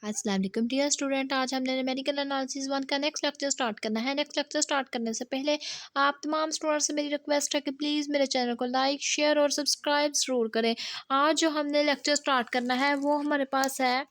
अस्सलाम वालेकुम dear student. आज हमने न्यूमेरिकल एनालिसिस 1 का नेक्स्ट लेक्चर स्टार्ट करना है। नेक्स्ट लेक्चर स्टार्ट करने से पहले आप तमाम स्टूडेंट्स से मेरी रिक्वेस्ट है कि प्लीज़ मेरे चैनल को लाइक शेयर और सब्सक्राइब ज़रूर करें। आज जो हमने लेक्चर स्टार्ट करना है वो हमारे पास है,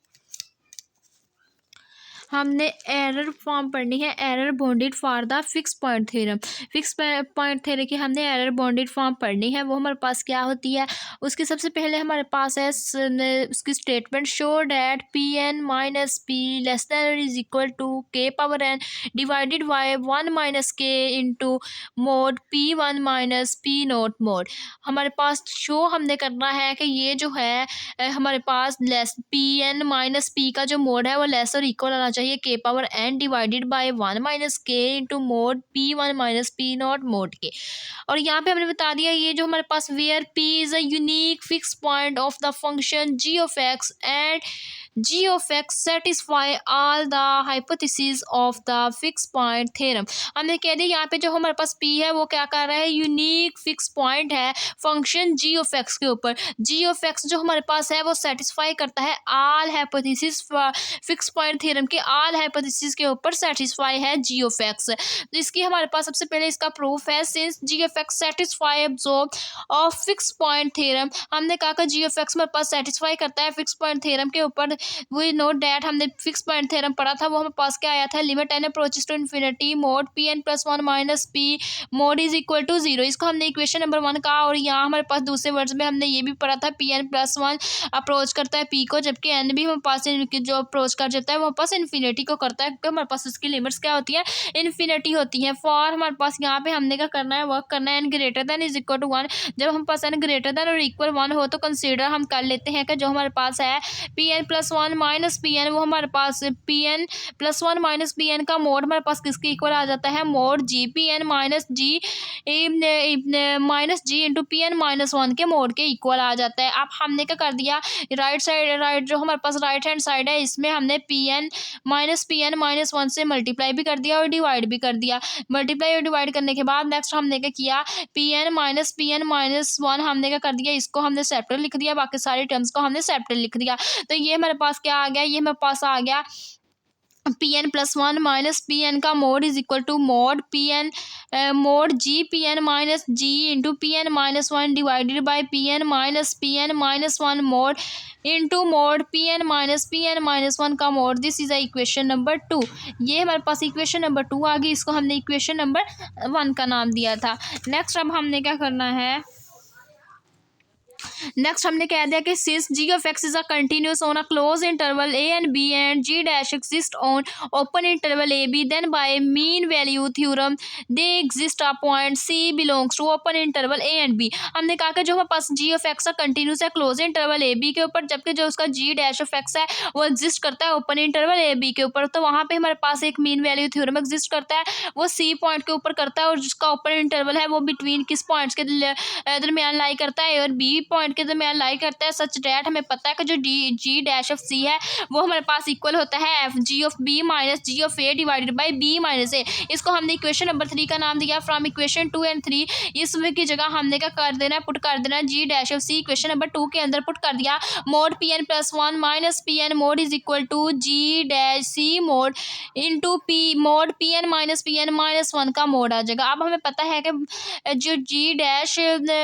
हमने एरर फॉर्म पढ़नी है, error bounded for the fix point theorem. Fix point theorem की हमने एरर बाउंडेड फॉर्म पढ़नी है। वो हमारे पास क्या होती है, उसकी सबसे पहले हमारे पास है उसकी statement, show that P N minus P less than is equal to के power N divided by 1 minus K into mod P one minus P note mod. हमारे पास शो हमने करना है कि ये जो है हमारे पास less P N minus P का जो मोड है वो लेस और इक्वल आना चाहिए K power N divided by 1 minus K into mod P one minus P not mod के। और यहाँ पे हमने बता दिया ये जो हमारे पास where P is a unique fix point of the function G of X and G of x satisfy all the hypothesis of the fix point theorem. हमने कह दिया यहाँ पे जो हमारे पास पी है वो क्या कर रहा है, यूनिक फिक्स पॉइंट है फंक्शन जी ऑफ एक्स के ऊपर। जी ऑफ एक्स जो हमारे पास है वो सेटिस्फाई करता है all hypothesis, fix point theorem के ऑल हाइपोथेसिस के ऊपर सेटिस्फाई है जी ऑफ एक्स। तो इसकी हमारे पास सबसे पहले इसका प्रूफ है, since g of x satisfy absorb of fix point theorem. हमने कहा कि जी ऑफ एक्स हमारे पास सेटिस्फाई करता है फिक्स पॉइंट थ्योरम के ऊपर। वी नोट डैट हमने फिक्स पॉइंट थ्योरम पढ़ा था, वो हमारे पास क्या आया था, limit n approaches to infinity mod P N plus one minus P mod is equal to 0। इसको हमने इक्वेशन नंबर 1 कहा। और यहाँ हमारे पास दूसरे वर्ड्स में हमने ये भी पढ़ा था, p N plus one approach करता है पी को, जबकि एन भी हमारे पास जो अप्रोच कर जाता है वो हमारे पास इन्फिनिटी को करता है, क्योंकि हमारे पास उसकी लिमिट्स क्या होती है, इन्फिनिटी होती है। फॉर हमारे पास यहाँ पे हमने क्या करना है, वर्क करना है n greater than is equal to 1। जब हम पास एन ग्रेटर देन और इक्वल 1 हो तो कंसीडर हम कर लेते हैं कि जो हमारे पास है P N plus one minus P N, वो हमारे पास P N plus one minus P N का मोड हमारे पास किसके इक्वल आ जाता है, mod G P N minus G into P N minus one के मोड के इक्वल आ जाता है। अब हमने क्या कर दिया, राइट साइड, राइट जो हमारे पास राइट हैंड साइड है इसमें हमने पी एन माइनस वन से मल्टीप्लाई भी कर दिया और डिवाइड भी कर दिया। मल्टीप्लाई और डिवाइड करने के बाद नेक्स्ट हमने क्या किया, पी एन माइनस वन हमने क्या कर दिया, इसको हमने सेपरेट लिख दिया, बाकी सारी टर्म्स को हमने सेपरेट लिख दिया। तो ये हमारे पास क्या आ गया, ये हमारे पास आ गया P N plus one minus P N का mod is equal to mod P N mod G P N minus G into P N minus one divided by P N minus one mod into mod P N minus one का mod. This is a equation number 2। ये हमारे पास equation number 2 आ गई, इसको हमने equation number 1 का नाम दिया था। नेक्स्ट अब हमने क्या करना है, नेक्स्ट हमने कह दिया कि since g of x is a continuous on a close interval a and b and g dash exist on open interval a b, then by mean value theorem there exist a point c belongs to open interval a and b. हमने कहा कि जो हमारे पास g of x continuous है close interval a b के ऊपर, जबकि जो उसका जी डैश ऑफ एक्स है वो एग्जिस्ट करता है ओपन इंटरवल ए बी के ऊपर। तो वहाँ पे हमारे पास एक मीन वैल्यू थ्योरम एग्जिस्ट करता है, वो सी पॉइंट के ऊपर करता है, और जिसका ओपन इंटरवल है वो बिटवीन किस पॉइंट्स के दरमियान लाई करता है, और बी पॉइंट के दरमियान लाई करता है। सच डैट हमें पता है कि जो जी डैश ऑफ सी है वो हमारे पास इक्वल होता है F G of B minus G of A divided by B minus A. इसको हमने इक्वेशन नंबर 3 का नाम दिया। फ्रॉम इक्वेशन 2 एंड 3 इसमें की जगह हमने क्या कर देना है, पुट कर देना G dash of C equation number 2 के अंदर पुट कर दिया। Mod P N plus one minus P N mod is equal to G dash C mod into mod P N minus one का मोड आ जाएगा। अब हमें पता है कि जो जी डैश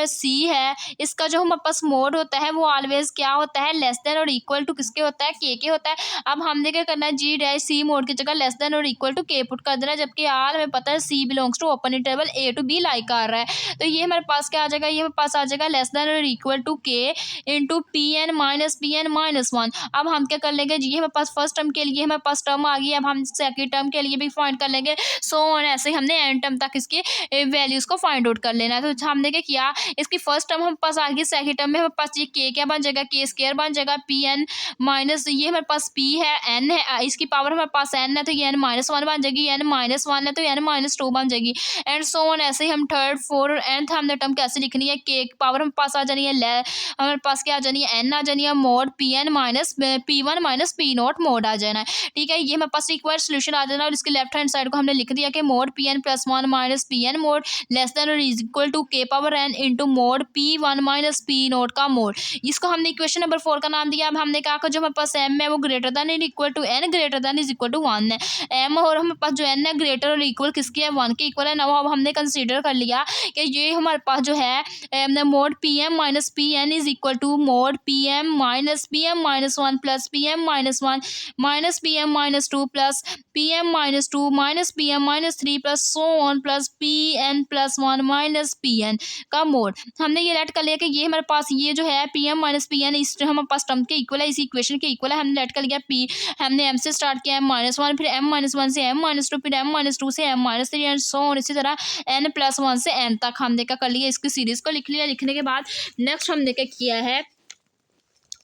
सी है इसका जो हमारे पास मोड होता है वो ऑलवेज क्या होता है, लेस देन और इक्वल टू किसके होता है, के होता है। अब हमने क्या करना है, जी डैश सी मोड की जगह लेस देन और इक्वल टू के पुट कर देना, जबकि आर हमें पता है C belongs to open interval A to B lie कर रहा है। तो ये हमारे पास क्या आ जाएगा, ये हमारे पास आ जाएगा लेस देन और equal to k into P N minus one. अब हम क्या कर लेंगे, जी हमारे पास फर्स्ट टर्म के लिए हमारे पास टर्म आ गई, अब हम सेकेंड टर्म के लिए भी फाइंड कर लेंगे। सो ऑन ऐसे हमने एन टर्म तक इसकी वैल्यूज को फाइंड आउट कर लेना है। तो हमने क्या किया, इसकी फर्स्ट टर्म हमारे पास आ गई, सेकेंड टर्म में हमारे पास ये के क्या बन जाएगा, के स्क्वायर बन जाएगा पी एन माइनस, ये हमारे पास पी है, एन है, इसकी पावर हमारे पास एन है तो ये एन माइनस वन बन जाएगी, एन माइनस वन है तो एन माइनस टू बन जाएगी, एंड सो ऑन ऐसे ही हम थर्ड फोर्थ और एंथ हमने टर्म कैसे लिखनी है, के पावर हमारे पास आ जानी है, हमारे पास क्या आ जानी है, एन आ जानी है, mod P N minus P one minus P not mod आ जाना है। ठीक है, ये हमारे पास रिक्वायर्ड सोल्यूशन आ जाना, और इसके लेफ्ट हैंड साइड को हमने लिख दिया कि mod P N plus one minus P N mod less than और इज इक्वल टू के power n into mod P one minus P naught का मोड। इसको हमने इक्वेशन नंबर 4 का नाम दिया। अब हमने कहा कि जो हमारे पास m है वो greater than is equal to n greater than is equal to 1 है। m और हमारे पास जो n है ग्रेटर और इक्वल किसके है, 1 के इक्वल है ना। अब हमने कंसीडर कर लिया कि ये हमारे पास जो है mod P M minus P n is equal to mod P M minus 1 plus P M minus 1 minus P M minus 2 plus P M minus 2 minus P M minus 3 plus so on plus p N plus 1 minus P N का mod. हमने ये late कर लिया कि ये हमारे पास ये जो है p M minus P n इस हमारे पास टर्म के इक्वल है, इसी इक्वेशन के इक्वल है। हमने लेट कर लिया पी, हमने एम से स्टार्ट किया -1, फिर m-1 से m-2, फिर m-2 से m-3 एंड सो ऑन। इसी तरह n+1 से n तक हमने क्या कर लिया, इसकी सीरीज को लिख लिया। लिखने के बाद नेक्स्ट हमने क्या किया है,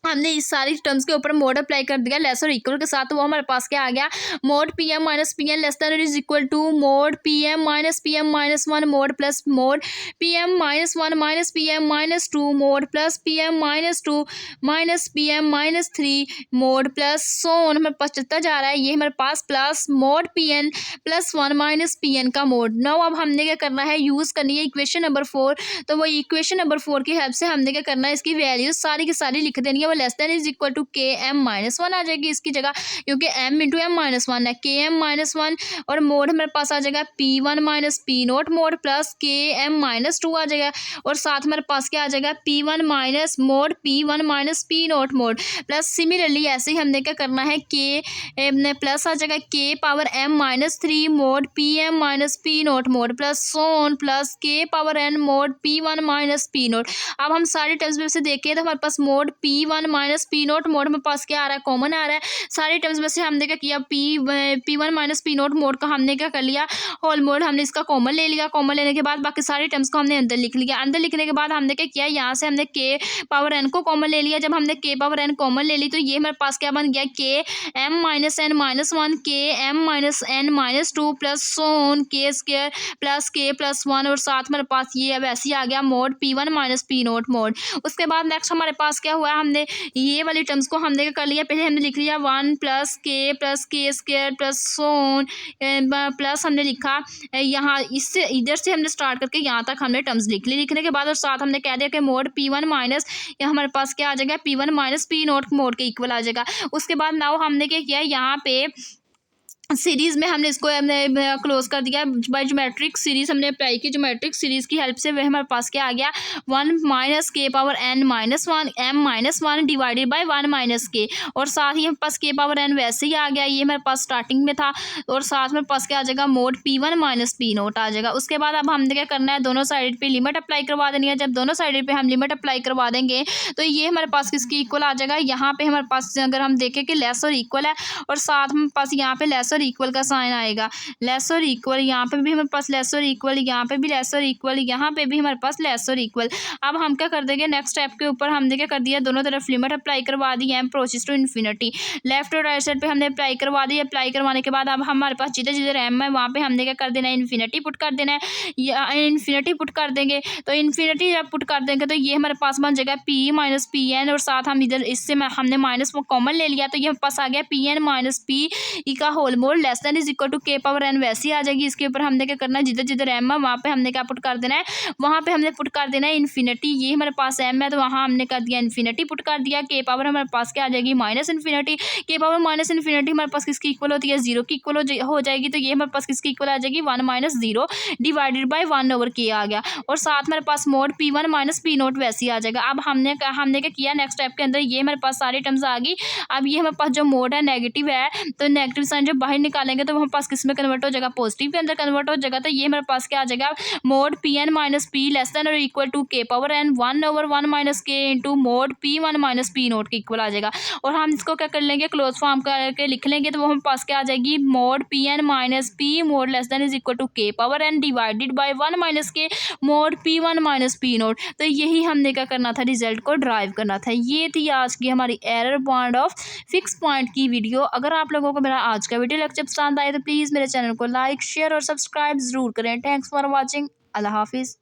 हमने इस सारी टर्म्स के ऊपर मोड अप्लाई कर दिया लेस और इक्वल के साथ। तो वो हमारे पास क्या आ गया, mod P M minus P N less than is equal to mod P M minus 1 mod plus mod P M -1 minus P M -2 mod plus P M -2 minus P M -3 mod plus so on. हमारे पास चलता जा रहा है ये हमारे पास plus mod P N +1 minus P N का मोड। नो अब हमने क्या करना है, यूज़ करनी है इक्वेशन नंबर 4। तो वो इक्वेशन नंबर 4 की हेल्प से हमने क्या करना है, इसकी वैल्यूज सारी की सारी लिख देनी है। Less than is equal to k m -1 आ जाएगी इसकी जगह, क्योंकि m इंटू एम -1 है। के एम -1 और मोड हमारे पास आ जाएगा P1 minus P note mod plus के एम -2 आ जाएगा, और साथ हमारे पास क्या आ जाएगा P1 minus mode P1 minus P note mod plus. Similarly ऐसे ही हमने क्या करना है, के प्लस आ जाएगा K power m -3 mod Pm minus P note mod plus so on plus K power n mod P1 minus P nought. अब हम सारी टर्म्स में से देखें तो हमारे पास mod P1 minus P note mod में पास क्या आ रहा है, कॉमन आ रहा है। सारी टर्म्स में से हमने क्या किया, P1 minus P note mode का हमने क्या कर लिया, होल मोड हमने इसका कॉमन ले लिया। कॉमन लेने के बाद बाकी सारी टर्म्स को हमने अंदर लिख लिया। अंदर लिखने के बाद हमने क्या किया, यहाँ से हमने के पावर एन को कॉमन ले लिया। जब हमने के पावर एन कॉमन ले ली तो ये हमारे पास क्या बन गया, के m -n-1 k m -n-2 plus so on k square plus k +1, और साथ हमारे पास ये अब ऐसे ही आ गया mode P1 minus P note mode. उसके बाद नेक्स्ट हमारे पास क्या हुआ, हमने ये वाली टर्म्स को हमने क्या कर लिया, पहले हमने लिख लिया 1 प्लस के square plus so on plus हमने लिखा यहाँ इससे इधर से हमने स्टार्ट करके यहाँ तक हमने टर्म्स लिख ली। लिखने के बाद और साथ हमने कह दिया कि मोड P1 माइनस हमारे पास क्या आ जाएगा, P1 minus P note mode के इक्वल आ जाएगा। उसके बाद नाउ हमने क्या किया, यहाँ पे सीरीज़ में हमने इसको क्लोज कर दिया बाय ज्योमेट्रिक सीरीज़ हमने अप्लाई की। ज्योमेट्रिक सीरीज़ की हेल्प से वह हमारे पास क्या आ गया, 1 माइनस के power n -1 m -1 divided by 1 minus के, और साथ ही हमारे पास के पावर n वैसे ही आ गया, ये हमारे पास स्टार्टिंग में था। और साथ में पास क्या आ जाएगा, mod P1 minus P nought आ जाएगा। उसके बाद अब हमने क्या करना है, दोनों साइड पे लिमिट अप्लाई करवा देनी है। जब दोनों साइड पे हम लिमिट अप्लाई करवा देंगे तो ये हमारे पास किसकी इक्वल आ जाएगा, यहाँ पे हमारे पास अगर हम देखें कि लेस और इक्वल है, और साथ में पास यहाँ पे लेस और इक्वल का साइन आएगा। लेस और इक्वल यहाँ पे भी हमारे पास लेस और इक्वल, यहाँ पे भी लेस और इक्वल, यहाँ पे भी हमारे पास लेस और इक्वल। अब हम क्या कर देंगे, नेक्स्ट स्टेप के ऊपर हमने क्या कर दिया, दोनों तरफ लिमिट अप्लाई करवा दी है, प्रोसेस टू इन्फिनिटी। लेफ्ट और राइट साइड पे हमने अप्लाई करवा दी। अप्लाई करवाने के बाद अब हमारे पास जिधर जिधर m है वहाँ पे हमने क्या कर देना है, इन्फिनिटी पुट कर देना है। या इन्फिनिटी पुट कर देंगे तो इन्फिनिटी जब पुट कर देंगे तो ये हमारे पास बन जाएगा P माइनस पी एन, और साथ हम इधर इससे हमने माइनस वो कॉमन ले लिया तो ये हमारे पास आ गया Pn माइनस पी का whole mod less than is equal to के पावर n वैसी आ जाएगी। इसके ऊपर हमने क्या करना है, जिधर जिधर m है वहाँ पे हमने क्या पुट कर देना है, वहाँ पे हमने पुट कर देना है इन्फिनिटी। ये हमारे पास m है तो वहाँ हमने कर दिया इन्फिनिटी पुट कर दिया। के पावर हमारे पास क्या आ जाएगी, माइनस इन्फिनिटी। के पावर माइनस इन्फिनिटी हमारे पास किसकी इक्वल होती है, 0 की इक्वल हो जाएगी। तो ये हमारे पास किसकी इक्वल आ जाएगी, 1 माइनस 0 डिवाइडेड बाय 1 ओवर के आ गया, और साथ हमारे पास mod P1 minus P nought वैसी आ जाएगा। अब हमने क्या किया, नेक्स्ट स्टेप के अंदर ये हमारे पास सारी टर्म्स आ गई। अब ये हमारे पास जो मोड है नेगेटिव है, तो नेगेटिव साइन जब बाहर निकालेंगे तो हमारे पास किस में कन्वर्ट हो जाएगा, पॉजिटिव के अंदर कन्वर्ट हो जाएगा। तो ये हमारे पास क्या आ जाएगा, mode Pn minus P less than और इक्वल टू के power n 1 over 1 minus K into mode P1 minus P note के इक्वल आ जाएगा। और हम इसको क्या कर लेंगे, क्लोज फॉर्म करके लिख लेंगे तो वो हमारे पास क्या आ जाएगी, mod Pn minus P mod less than is equal to के power n divided by 1 minus K mod P1 minus P nought. तो यही हमने क्या करना था, रिजल्ट को ड्राइव करना था। ये थी आज की हमारी error point of fix point की वीडियो। अगर आप लोगों को मेरा आज का वीडियो लेक्चर पसंद आए तो प्लीज़ मेरे चैनल को लाइक शेयर और सब्सक्राइब जरूर करें। Thanks for watching. अल्लाह हाफिज़।